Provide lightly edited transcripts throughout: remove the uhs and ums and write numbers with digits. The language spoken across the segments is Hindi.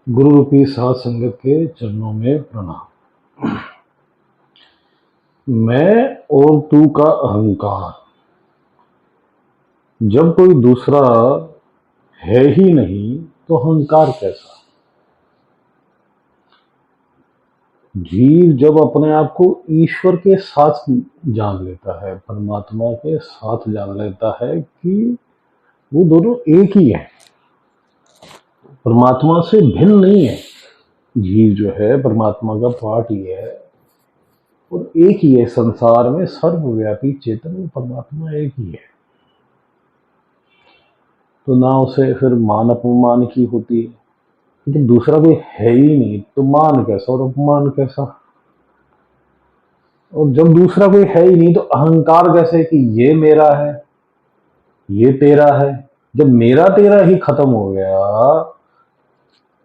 गुरु रूपी साध संगत के चरणों में प्रणाम। मैं और तू का अहंकार जब कोई दूसरा है ही नहीं तो अहंकार कैसा। जीव जब अपने आप को ईश्वर के साथ जान लेता है, परमात्मा के साथ जान लेता है कि वो दोनों एक ही है, परमात्मा से भिन्न नहीं है। जीव जो है परमात्मा का पार्ट ही है और एक ही है। संसार में सर्वव्यापी चेतन परमात्मा एक ही है। तो ना उसे फिर मान अपमान की होती है, लेकिन दूसरा कोई है ही नहीं तो मान कैसा और अपमान कैसा। और जब दूसरा कोई है ही नहीं तो अहंकार कैसे कि ये मेरा है, ये तेरा है। जब मेरा तेरा ही खत्म हो गया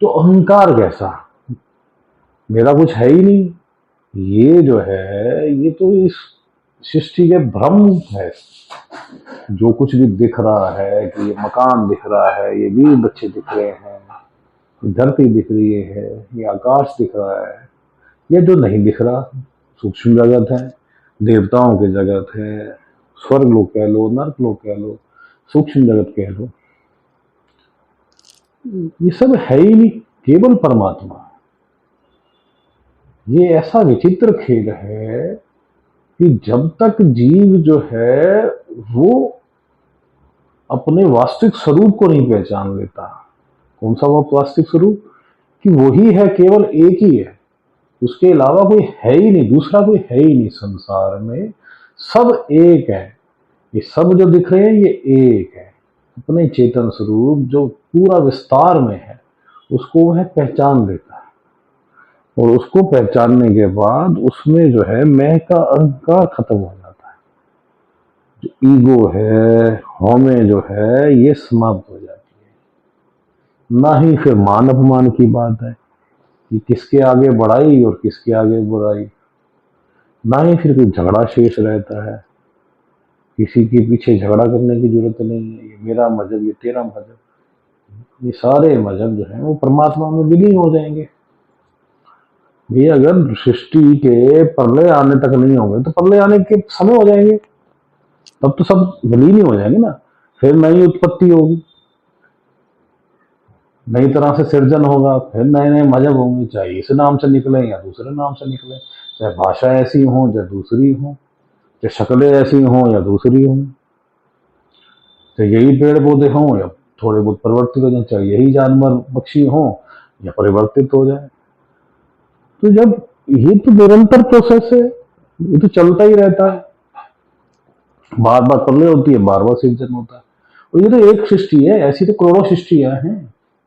तो अहंकार कैसा। मेरा कुछ है ही नहीं। ये जो है ये तो इस सृष्टि के भ्रम है। जो कुछ भी दिख रहा है कि ये मकान दिख रहा है, ये बीज बच्चे दिख रहे हैं, धरती दिख रही है, ये आकाश दिख रहा है, ये जो नहीं दिख रहा सूक्ष्म जगत है, देवताओं की जगत है, स्वर्ग लोग कह लो, नर्क लोग कह लो, सूक्ष्म जगत कह लो, ये सब है ही नहीं, केवल परमात्मा। ये ऐसा विचित्र खेल है कि जब तक जीव जो है वो अपने वास्तविक स्वरूप को नहीं पहचान लेता। कौन सा वो वास्तविक स्वरूप कि वही है, केवल एक ही है, उसके अलावा कोई है ही नहीं, दूसरा कोई है ही नहीं। संसार में सब एक है, ये सब जो दिख रहे हैं ये एक है। अपने चेतन स्वरूप जो पूरा विस्तार में है उसको वह पहचान लेता है, और उसको पहचानने के बाद उसमें जो है मैं का अहंकार खत्म हो जाता है। जो ईगो है, हौमे जो है, ये समाप्त हो जाती है। ना ही फिर मान अपमान की बात है कि किसके आगे बढ़ाई और किसके आगे बुराई। ना ही फिर कोई झगड़ा शेष रहता है, किसी के पीछे झगड़ा करने की जरूरत नहीं है। ये मेरा मजहब, ये तेरा मजहब, ये सारे मजहब जो है वो परमात्मा में विलीन हो जाएंगे। ये अगर सृष्टि के प्रलय आने तक नहीं होंगे तो प्रलय आने के समय हो जाएंगे, तब तो सब विलीन ही हो जाएंगे ना। फिर नई उत्पत्ति होगी, नई तरह से सृजन होगा, फिर नए नए मजहब होंगे, चाहे इस नाम से निकले या दूसरे नाम से निकले, चाहे भाषा ऐसी हो या दूसरी हो, चाहे शक्लें ऐसी हों या दूसरी हों, चाहे यही पेड़ पौधे हों या थोड़े बहुत परिवर्तित हो जाए, चाहे यही जानवर पक्षी हों या परिवर्तित हो जाए। तो जब ये तो निरंतर प्रोसेस है, ये तो चलता ही रहता है, बार बार प्रलय होती है, बार बार सृजन होता है। और ये तो एक सृष्टि है, ऐसी तो करोड़ों सृष्टियां हैं।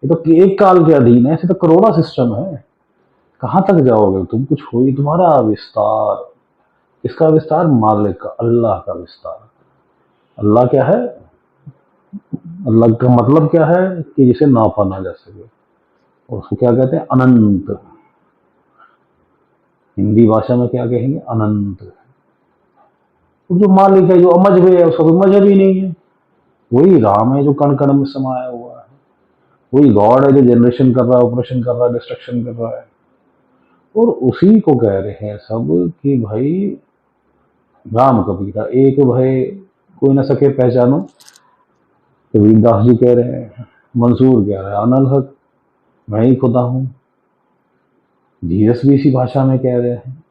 ये तो एक काल के अधीन है, ऐसे तो करोड़ों सिस्टम है। कहाँ तक जाओगे तुम, कुछ हो ही तुम्हारा विस्तार। इसका विस्तार मालिक का, अल्लाह का विस्तार। अल्लाह क्या है, अल्लाह का मतलब क्या है कि जिसे नापा ना जा सके, और उसको क्या कहते हैं, अनंत। हिंदी भाषा में क्या कहेंगे, अनंत। तो जो मालिक है, जो अमजब है, उसका कोई मजहब ही नहीं है। वही राम है जो कण कण में समाया हुआ है, वही गॉड है जो जनरेशन कर रहा है, ऑपरेशन कर रहा है, डिस्ट्रक्शन कर रहा है। और उसी को कह रहे हैं सब कि भाई राम कबीरा एक भय कोई ना सके पहचानो। कबीरदास जी कह रहे हैं, मंसूर कह रहा है अनल हक मैं ही खुदा हूं। जीसस भी इसी भाषा में कह रहे हैं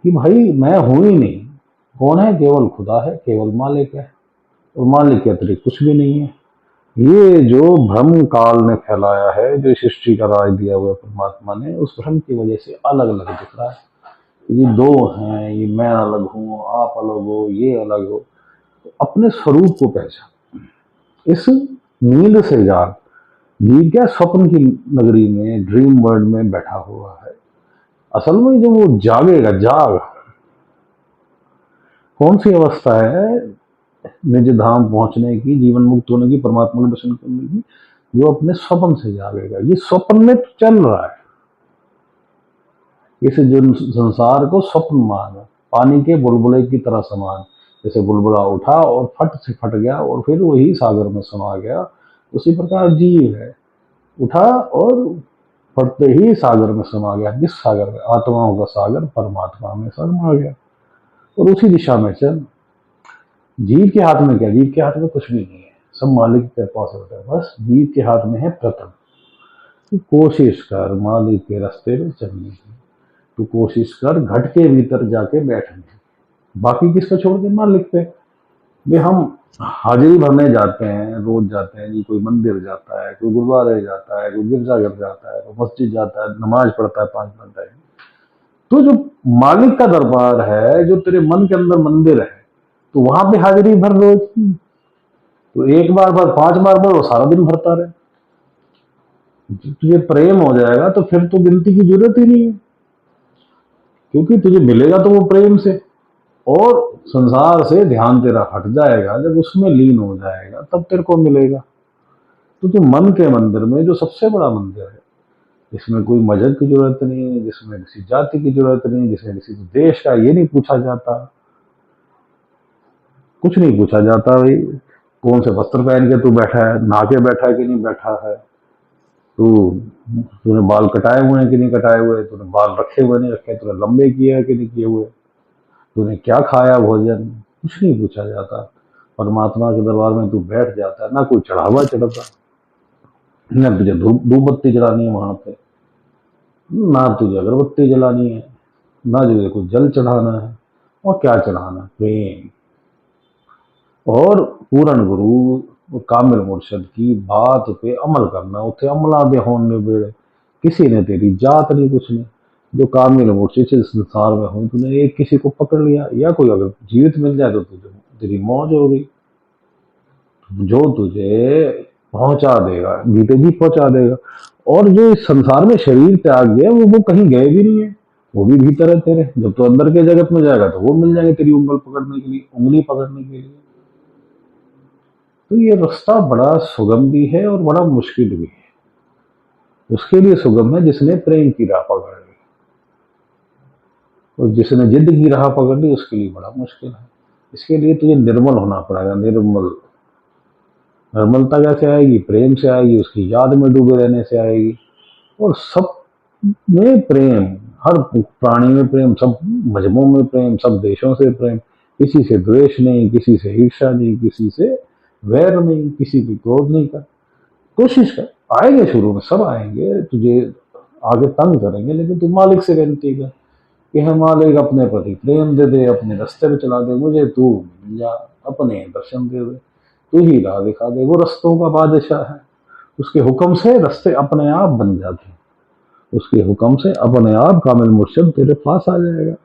कि भाई मैं हूं ही नहीं। कौन है, केवल खुदा है, केवल मालिक है, और मालिक के अतिरिक्त कुछ भी नहीं है। ये जो भ्रम काल ने फैलाया है, जो सृष्टि का राज दिया हुआ परमात्मा ने, उस भ्रम की वजह से अलग अलग दिख रहा है। ये दो हैं, ये मैं अलग हूं, आप अलग हो, ये अलग हो। तो अपने स्वरूप को पहचान, इस नींद से जाग। जीव क्या स्वप्न की नगरी में, ड्रीम वर्ल्ड में बैठा हुआ है। असल में जब वो जागेगा, जाग कौन सी अवस्था है निज धाम पहुंचने की, जीवन मुक्त होने की, परमात्मा के दर्शन करने की, जो अपने स्वप्न से जागेगा। ये स्वप्न में तो चल रहा है, इस जो संसार को स्वप्न माना, पानी के बुलबुले की तरह समान। जैसे बुलबुला उठा और फट से फट गया और फिर वही सागर में समा गया, उसी प्रकार जीव है, उठा और पढ़ते ही सागर में समा गया। किस सागर में? आत्माओं का सागर परमात्मा में समा गया। और उसी दिशा में चल। जीव के हाथ में क्या? जीव के हाथ में कुछ भी नहीं है, सब मालिक के पास होता है। बस जीव के हाथ में है प्रथम। तू कोशिश कर मालिक के रास्ते में चलने की, तू कोशिश कर घट के भीतर जाके बैठने की। बाकी किसको छोड़ दे? मालिक पे। वे हम हाजिरी भरने जाते हैं, रोज जाते हैं जी, कोई मंदिर जाता है, कोई गुरुद्वारे जाता है, कोई गिरजाघर जाता है, कोई मस्जिद जाता है, नमाज पढ़ता है 5 घंटे। तो जो मालिक का दरबार है, जो तेरे मन के अंदर मंदिर है, तो वहां पे हाजिरी भर रोज की। तो एक बार भर, 5 बार भर, वो सारा दिन भरता रहे। तुझे प्रेम हो जाएगा तो फिर तो गिनती की जरूरत ही नहीं है, क्योंकि तुझे मिलेगा तो वो प्रेम से। और संसार से ध्यान तेरा हट जाएगा, जब उसमें लीन हो जाएगा तब तेरे को मिलेगा। तो जो मन के मंदिर में, जो सबसे बड़ा मंदिर है, जिसमें कोई मजहब की जरूरत नहीं, जिसमें किसी जाति की जरूरत नहीं, जिसमें किसी देश का ये नहीं पूछा जाता, कुछ नहीं पूछा जाता भाई कौन से वस्त्र पहन के तू बैठा है, नहा के बैठा है कि नहीं बैठा है, तू तूने बाल कटाए हुए हैं कि नहीं कटाए हुए, तूने बाल रखे हुए नहीं रखे, तूने लंबे किए हैं कि नहीं किए हुए, तूने क्या खाया भोजन, कुछ नहीं पूछा जाता। परमात्मा के दरबार में तू बैठ जाता है, ना कोई चढ़ावा चढ़ता, ना तुझे धूप धूप बत्ती जलानी है वहां पे, ना तुझे अगरबत्ती जलानी है, ना तुझे कोई जल चढ़ाना है। और क्या चढ़ाना? प्रेम। और पूर्ण गुरु और कामिल मुर्शद की बात पे अमल करना, उसे अमला दे होने बेड़े। किसी ने तेरी जात नहीं, कुछ नहीं। जो कामिल मुर्शिद से संसार में हो, तूने एक किसी को पकड़ लिया, या कोई अगर जीवित मिल जाए तो तुझे तेरी मौज हो गई। जो तुझे पहुंचा देगा, गीते भी पहुंचा देगा। और जो इस संसार में शरीर त्याग गए, वो कहीं गए भी नहीं है, वो भी भीतर है तेरे। जब तो अंदर के जगत में जाएगा तो वो मिल जाएंगे तेरी उंगल पकड़ने के लिए, उंगली पकड़ने के लिए। तो ये रास्ता बड़ा सुगम भी है और बड़ा मुश्किल भी है। उसके लिए सुगम है जिसने प्रेम की राह पकड़ ली, और जिसने जिद की राह पकड़ ली उसके लिए बड़ा मुश्किल है। इसके लिए तुझे निर्मल होना पड़ेगा, निर्मल। निर्मलता कैसे आएगी? प्रेम से आएगी, उसकी याद में डूबे रहने से आएगी। और सब में प्रेम, हर प्राणी में प्रेम, सब मजहबों में प्रेम, सब देशों से प्रेम। किसी से द्वेष नहीं, किसी से ईर्ष्या नहीं, किसी से वैर नहीं, किसी की क्रोध नहीं कर। कोशिश कर। आएंगे, शुरू में सब आएंगे, तुझे आगे तंग करेंगे, लेकिन तू मालिक से विनती कर कि है मालिक अपने प्रति प्रेम दे दे, अपने रास्ते पे चला दे, मुझे तू मिल जा, अपने दर्शन दे दे, तू ही राह दिखा दे। वो रस्तों का बादशाह है, उसके हुक्म से रास्ते अपने आप बन जाते हैं। उसके हुक्म से अपने आप कामिल मुर्शिद तेरे पास आ जाएगा,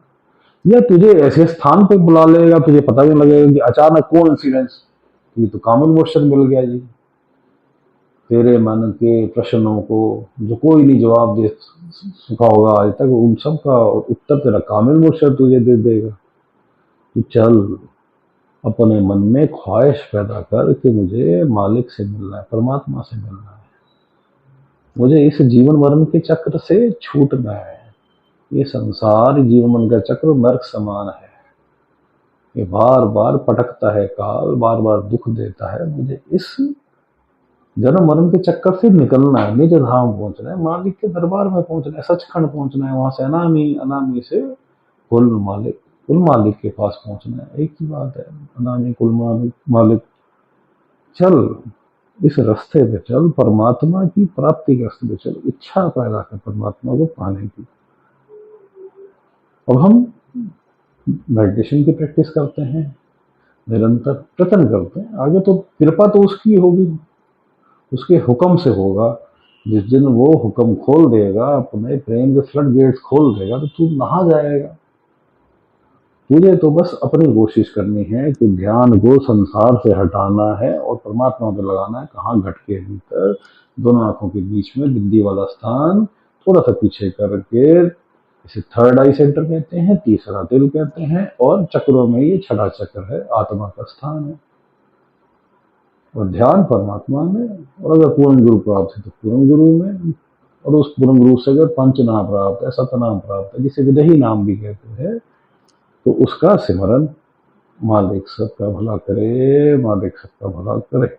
या तुझे ऐसे स्थान पे बुला लेगा, तुझे पता भी लगेगा कि अचानक कोइंसिडेंस, ये तो कामिल मुर्शिद मिल गया जी। तेरे मन के प्रश्नों को जो कोई नहीं जवाब दे सका होगा आज तक, उन सब का उत्तर तेरा कामिल मुर्शिद तुझे दे देगा। तो चल, अपने मन में ख्वाहिश पैदा कर कि मुझे मालिक से मिलना है, परमात्मा से मिलना है, मुझे इस जीवन मरण के चक्र से छूटना है। ये संसार जीवन मरण का चक्र नर्क समान है, ये बार बार पटकता है काल, बार बार दुख देता है। मुझे इस जन्म मरण के चक्कर से निकलना है, निज धाम पहुंचना है, मालिक के दरबार में पहुंचना है, सचखंड पहुंचना है, वहां से अनामी, अनामी से कुल मालिक, कुल मालिक के पास पहुंचना है। एक ही बात है, अनामी कुल मालिक। चल, इस रास्ते पे चल, परमात्मा की प्राप्ति के रास्ते पे चल, इच्छा पैदा कर परमात्मा को पाने की। अब हम मेडिटेशन की प्रैक्टिस करते हैं, निरंतर प्रयत्न करते हैं, आगे तो कृपा तो उसकी होगी, उसके हुक्म से होगा। जिस दिन वो हुक्म खोल देगा, अपने प्रेम के फ्लड गेट्स खोल देगा, तो तू नहा जाएगा। तुझे तो बस अपनी कोशिश करनी है कि ध्यान को संसार से हटाना है और परमात्मा पे लगाना है। कहाँ? घट के भीतर, दोनों आंखों के बीच में बिंदी वाला स्थान, थोड़ा सा पीछे करके, इसे थर्ड आई सेंटर कहते हैं, तीसरा दिल कहते हैं, और चक्रों में ये छठा चक्र है, आत्मा का स्थान है। और ध्यान परमात्मा में, और अगर पूर्ण गुरु प्राप्त है तो पूर्ण गुरु में, और उस पूर्ण गुरु से अगर पंच नाम प्राप्त है, सतनाम प्राप्त है, जिसे विदेही नाम भी कहते हैं, तो उसका सिमरन। मालिक सबका भला करे, मालिक सबका भला करे।